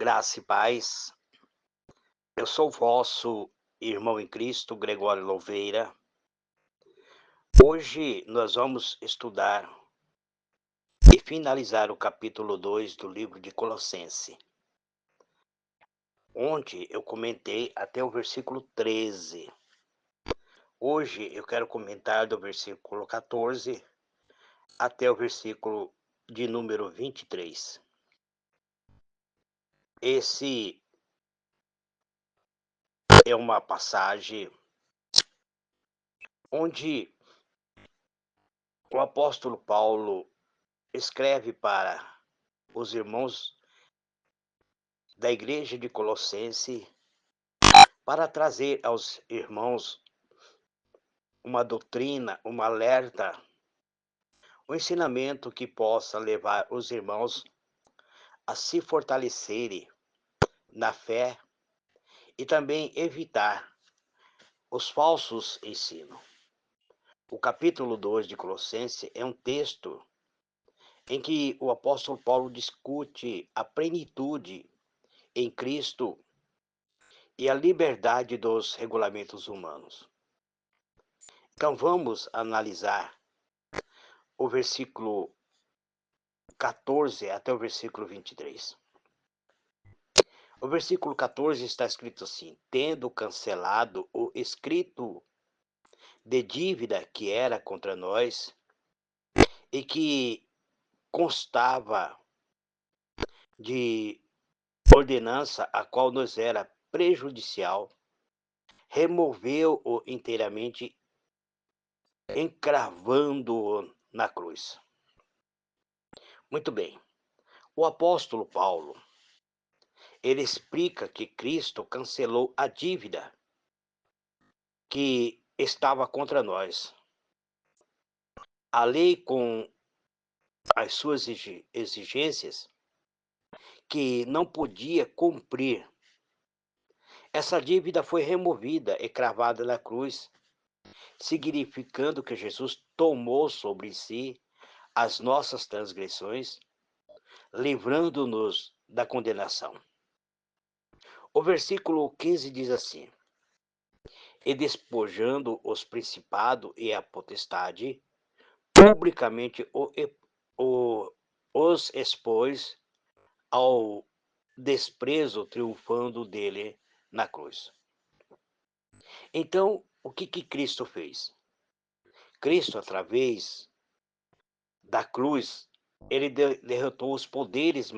Graça e paz. Eu sou o vosso irmão em Cristo, Gregório Louveira. Hoje nós vamos estudar e finalizar o capítulo 2 do livro de Colossenses, onde eu comentei até o versículo 13. Hoje eu quero comentar do versículo 14 até o versículo de número 23. Esse é uma passagem onde o apóstolo Paulo escreve para os irmãos da igreja de Colossenses para trazer aos irmãos uma doutrina, um alerta, um ensinamento que possa levar os irmãos a se fortalecerem na fé e também evitar os falsos ensinos. O capítulo 2 de Colossenses é um texto em que o apóstolo Paulo discute a plenitude em Cristo e a liberdade dos regulamentos humanos. Então vamos analisar o versículo 14 até o versículo 23. O versículo 14 está escrito assim: tendo cancelado o escrito de dívida que era contra nós e que constava de ordenança a qual nos era prejudicial, removeu-o inteiramente, encravando-o na cruz. Muito bem. O apóstolo Paulo, ele explica que Cristo cancelou a dívida que estava contra nós. A lei, com as suas exigências, que não podia cumprir, essa dívida foi removida e cravada na cruz, significando que Jesus tomou sobre si as nossas transgressões, livrando-nos da condenação. O versículo 15 diz assim: e despojando os principados e a potestade, publicamente os expôs ao desprezo, triunfando dele na cruz. Então, o que Cristo fez? Cristo, através da cruz, ele derrotou os poderes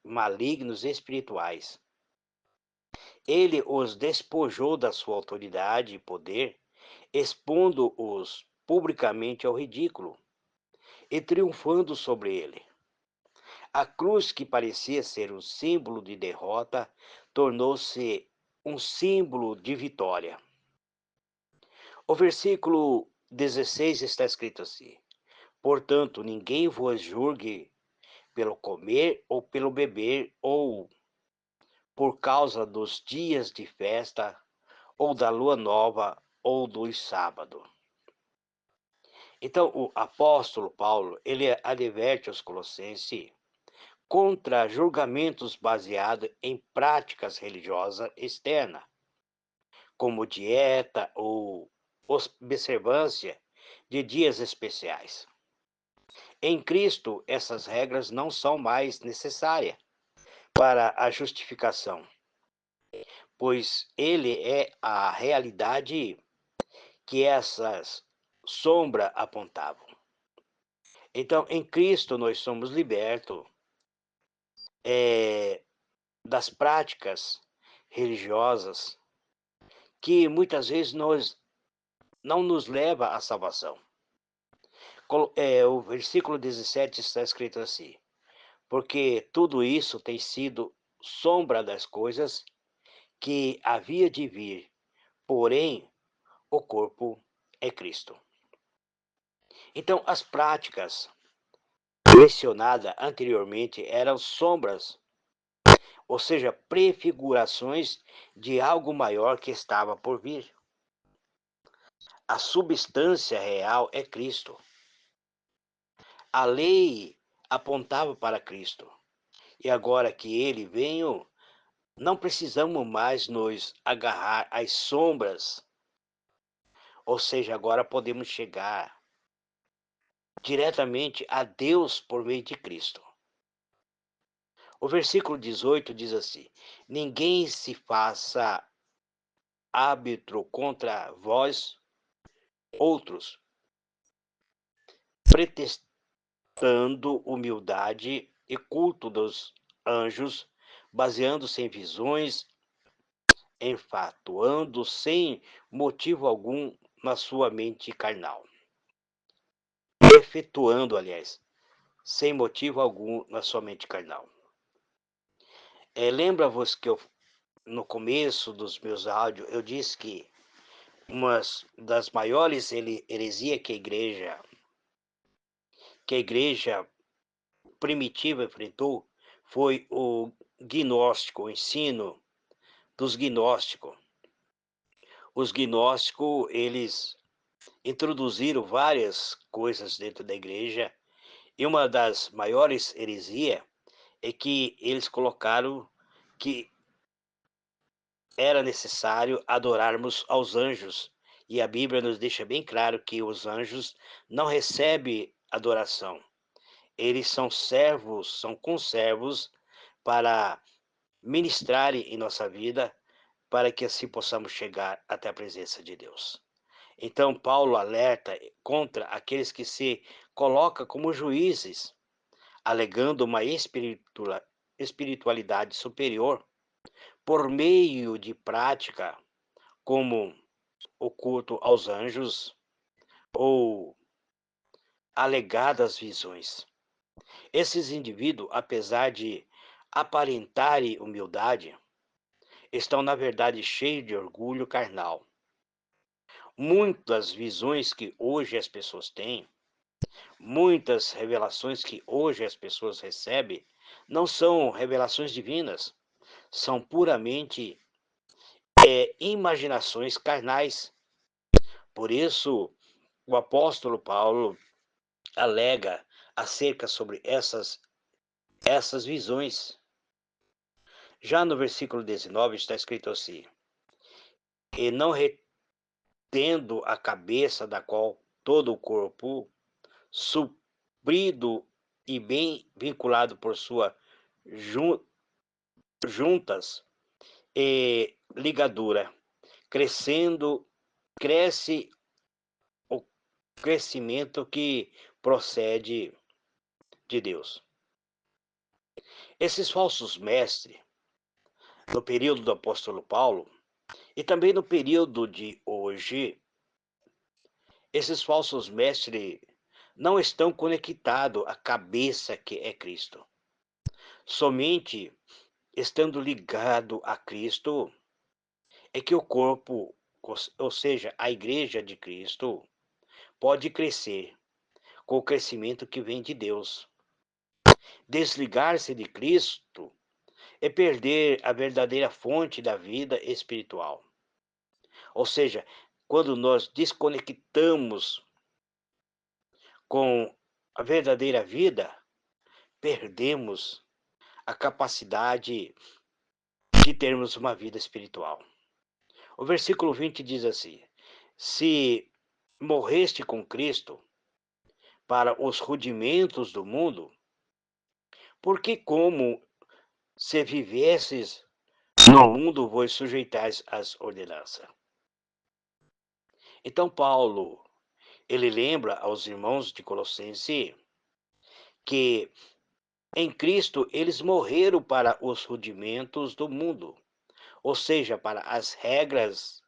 malignos espirituais. Ele os despojou da sua autoridade e poder, expondo-os publicamente ao ridículo e triunfando sobre ele. A cruz, que parecia ser um símbolo de derrota, tornou-se um símbolo de vitória. O versículo 16 está escrito assim: portanto, ninguém vos julgue pelo comer ou pelo beber, ou por causa dos dias de festa, ou da lua nova, ou dos sábados. Então, o apóstolo Paulo, ele adverte aos colossenses contra julgamentos baseados em práticas religiosas externas, como dieta ou observância de dias especiais. Em Cristo, essas regras não são mais necessárias para a justificação, pois Ele é a realidade que essas sombras apontavam. Então, em Cristo, nós somos libertos das práticas religiosas que muitas vezes não nos leva à salvação. O versículo 17 está escrito assim: porque tudo isso tem sido sombra das coisas que havia de vir, porém o corpo é Cristo. Então, as práticas mencionadas anteriormente eram sombras, ou seja, prefigurações de algo maior que estava por vir. A substância real é Cristo. A lei apontava para Cristo. E agora que ele veio, não precisamos mais nos agarrar às sombras, ou seja, agora podemos chegar diretamente a Deus por meio de Cristo. O versículo 18 diz assim: ninguém se faça árbitro contra vós outros, pretextando humildade e culto dos anjos, baseando-se em visões, enfatuando sem motivo algum na sua mente carnal. Efetuando, aliás, sem motivo algum na sua mente carnal. Lembra-vos que no começo dos meus áudios eu disse que uma das maiores heresias que a igreja primitiva enfrentou foi o gnóstico, o ensino dos gnósticos. Os gnósticos, eles introduziram várias coisas dentro da igreja, e uma das maiores heresias é que eles colocaram que era necessário adorarmos aos anjos, e a Bíblia nos deixa bem claro que os anjos não recebem adoração. Eles são servos, são conservos para ministrarem em nossa vida, para que assim possamos chegar até a presença de Deus. Então, Paulo alerta contra aqueles que se colocam como juízes, alegando uma espiritualidade superior por meio de prática como o culto aos anjos ou alegadas visões. Esses indivíduos, apesar de aparentarem humildade, estão na verdade cheios de orgulho carnal. Muitas visões que hoje as pessoas têm, muitas revelações que hoje as pessoas recebem, não são revelações divinas, são puramente imaginações carnais. Por isso, o apóstolo Paulo alega acerca sobre essas visões. Já no versículo 19 está escrito assim: e não retendo a cabeça, da qual todo o corpo, suprido e bem vinculado por suas juntas e ligadura, cresce o crescimento que procede de Deus. Esses falsos mestres, no período do apóstolo Paulo, e também no período de hoje, esses falsos mestres não estão conectados à cabeça que é Cristo. Somente estando ligado a Cristo é que o corpo, ou seja, a igreja de Cristo, pode crescer com o crescimento que vem de Deus. Desligar-se de Cristo é perder a verdadeira fonte da vida espiritual. Ou seja, quando nós desconectamos com a verdadeira vida, perdemos a capacidade de termos uma vida espiritual. O versículo 20 diz assim: se morreste com Cristo para os rudimentos do mundo, porque como se vivesses no mundo vos sujeitais às ordenanças. Então Paulo, ele lembra aos irmãos de Colossenses que em Cristo eles morreram para os rudimentos do mundo, ou seja, para as regras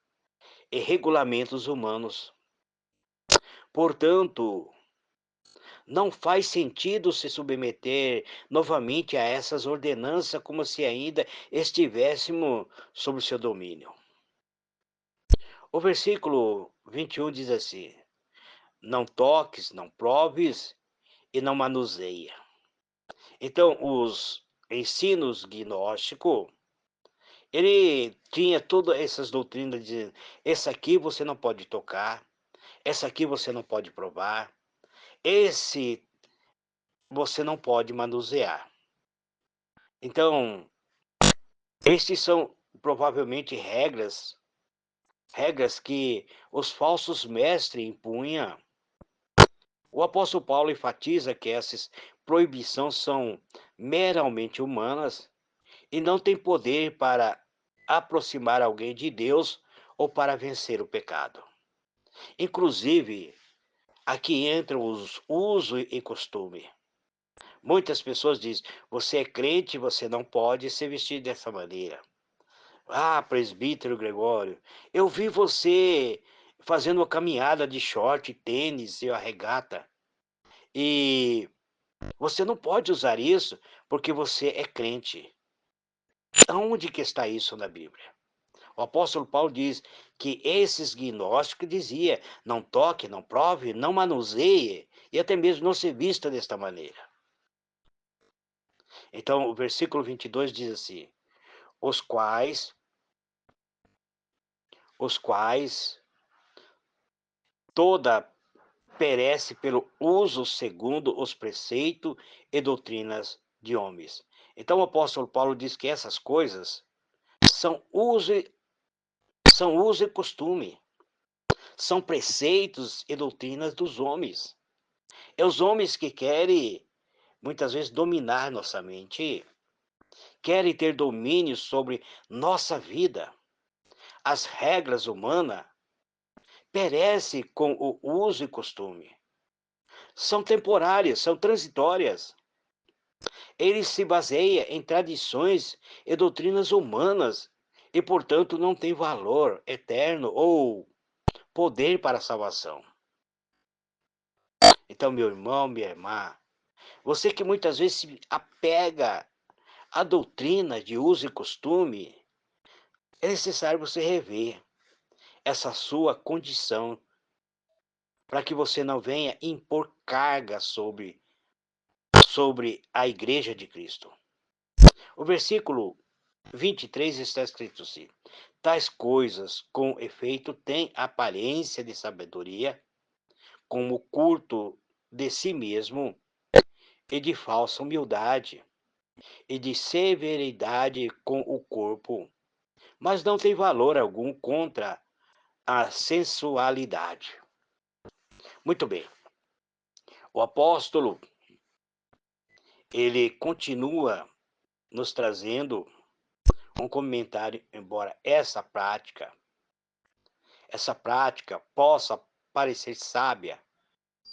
e regulamentos humanos. Portanto, não faz sentido se submeter novamente a essas ordenanças como se ainda estivéssemos sob o seu domínio. O versículo 21 diz assim: não toques, não proves e não manuseia. Então, os ensinos gnósticos, ele tinha todas essas doutrinas dizendo: essa aqui você não pode tocar, essa aqui você não pode provar, esse você não pode manusear. Então, estes são provavelmente regras que os falsos mestres impunham. O apóstolo Paulo enfatiza que essas proibições são meramente humanas e não têm poder para aproximar alguém de Deus ou para vencer o pecado. Inclusive, aqui entram os uso e costume. Muitas pessoas dizem: você é crente, você não pode se vestir dessa maneira. Ah, presbítero Gregório, eu vi você fazendo uma caminhada de short, tênis e a regata. E você não pode usar isso porque você é crente. Onde que está isso na Bíblia? O apóstolo Paulo diz que esses gnósticos dizia: não toque, não prove, não manuseie e até mesmo não se vista desta maneira. Então, o versículo 22 diz assim: os quais toda perece pelo uso segundo os preceitos e doutrinas de homens. Então o apóstolo Paulo diz que essas coisas são uso e costume, são preceitos e doutrinas dos homens. É os homens que querem, muitas vezes, dominar nossa mente, querem ter domínio sobre nossa vida. As regras humanas perecem com o uso e costume. São temporárias, são transitórias. Ele se baseia em tradições e doutrinas humanas e, portanto, não tem valor eterno ou poder para a salvação. Então, meu irmão, minha irmã, você que muitas vezes se apega à doutrina de uso e costume, é necessário você rever essa sua condição para que você não venha impor carga sobre a igreja de Cristo. O versículo 23 está escrito assim: tais coisas, com efeito, têm aparência de sabedoria, como o culto de si mesmo, e de falsa humildade, e de severidade com o corpo, mas não tem valor algum contra a sensualidade. Muito bem. O apóstolo, ele continua nos trazendo um comentário, embora essa prática possa parecer sábia,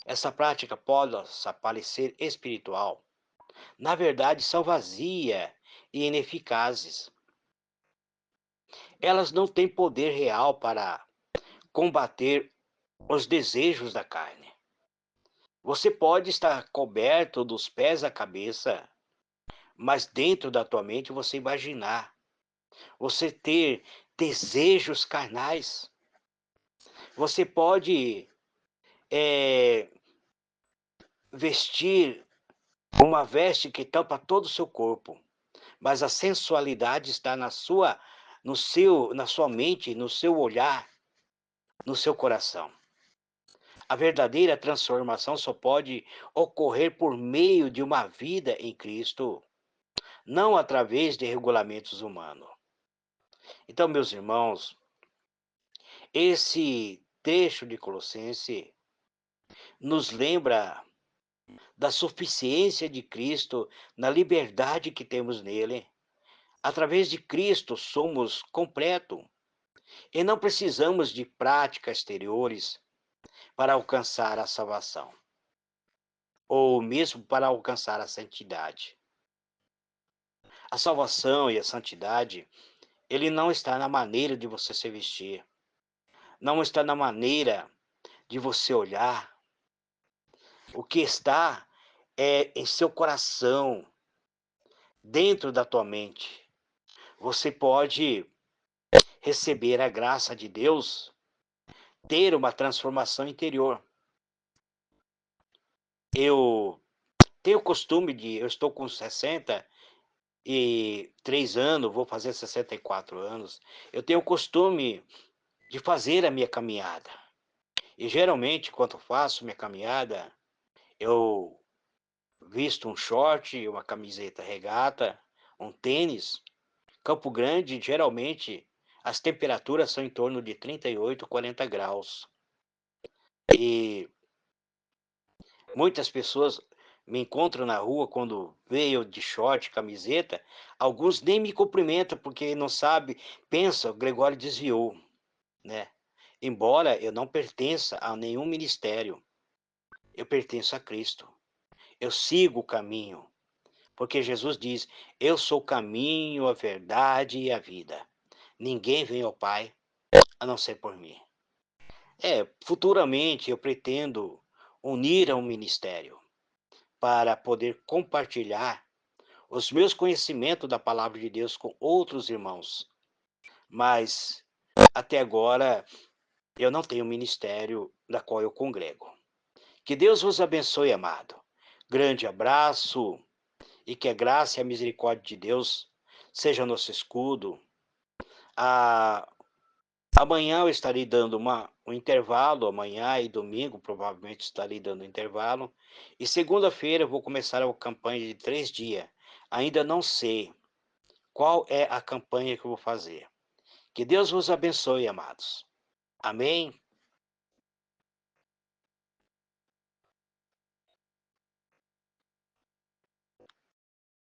essa prática possa parecer espiritual, na verdade são vazias e ineficazes. Elas não têm poder real para combater os desejos da carne. Você pode estar coberto dos pés à cabeça, mas dentro da tua mente você imaginar, você ter desejos carnais. Você pode vestir uma veste que tampa todo o seu corpo, mas a sensualidade está na sua mente, no seu olhar, no seu coração. A verdadeira transformação só pode ocorrer por meio de uma vida em Cristo, não através de regulamentos humanos. Então, meus irmãos, esse trecho de Colossenses nos lembra da suficiência de Cristo na liberdade que temos nele. Através de Cristo somos completos e não precisamos de práticas exteriores para alcançar a salvação, ou mesmo para alcançar a santidade. A salvação e a santidade, ele não está na maneira de você se vestir, não está na maneira de você olhar. O que está é em seu coração, dentro da tua mente. Você pode receber a graça de Deus, ter uma transformação interior. Eu tenho o costume eu estou com 63 anos, vou fazer 64 anos. Eu tenho o costume de fazer a minha caminhada. E geralmente, quando faço minha caminhada, eu visto um short, uma camiseta regata, um tênis. Campo Grande, geralmente, as temperaturas são em torno de 38, 40 graus. E muitas pessoas me encontram na rua quando veem eu de short, camiseta, alguns nem me cumprimentam porque não sabe, pensa, o Gregório desviou, né? Embora eu não pertença a nenhum ministério, eu pertenço a Cristo. Eu sigo o caminho, porque Jesus diz: "Eu sou o caminho, a verdade e a vida. Ninguém vem ao Pai a não ser por mim". Futuramente eu pretendo unir a um ministério para poder compartilhar os meus conhecimentos da palavra de Deus com outros irmãos. Mas até agora eu não tenho ministério da qual eu congrego. Que Deus vos abençoe, amado. Grande abraço e que a graça e a misericórdia de Deus seja nosso escudo. A Amanhã eu estarei dando um intervalo, amanhã e domingo provavelmente estarei dando intervalo. E segunda-feira eu vou começar a campanha de 3 dias. Ainda não sei qual é a campanha que eu vou fazer. Que Deus vos abençoe, amados. Amém?